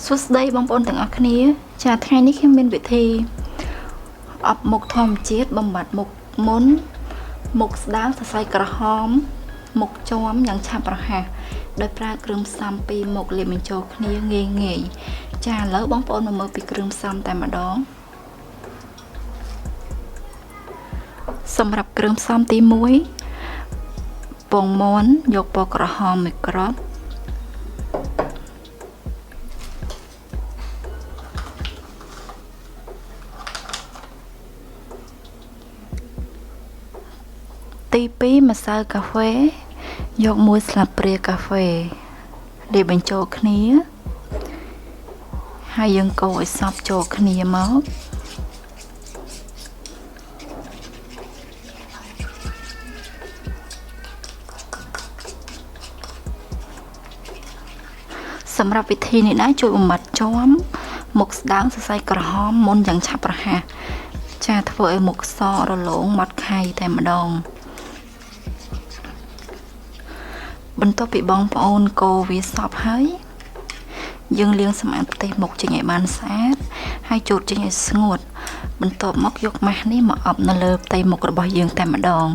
សួស្តីបងប្អូនទាំងអស់គ្នាចាថ្ងៃនេះខ្ញុំមានវិធីអបមុខធម្មជាតិបំបត្តិមុខមុនមុខស្ដើងសរសៃក្រហមមុខជាំយ៉ាងឆាប់រហ័សដោយប្រើគ្រឿងផ្សំពីរមុខលាយបញ្ចូលគ្នាងាយចាឥឡូវបងប្អូនមកមើលពីគ្រឿងផ្សំតែម្ដងសម្រាប់គ្រឿងផ្សំទី1ពងមាន់យកពណ៌ក្រហម1គ្រាប់ទី2ម្សៅកាហ្វេយក1ស្លាបព្រាកាហ្វេលាយបញ្ចូលគ្នាហើយយើងកូរឲ្យសព្វចូលគ្នាមកសម្រាប់វិធីនេះដែរជួយបំបត្តិជាំមុខស្ដើងសរសៃក្រហមមុនយ៉ាងឆាប់រហ័សចាធ្វើឲ្យមុខសរលោងម៉ត់ខៃតែម្ដងបន្ទាប់ពីបងប្អូនកូរវាសព្វហើយយើងលាងសម្អាតផ្ទៃមុខចេញឲ្យបានស្អាតហើយជូតចេញឲ្យស្ងួតបន្ទាប់មកយកម៉ាស់នេះមកអប់នៅលើផ្ទៃមុខរបស់យើងតែម្ដង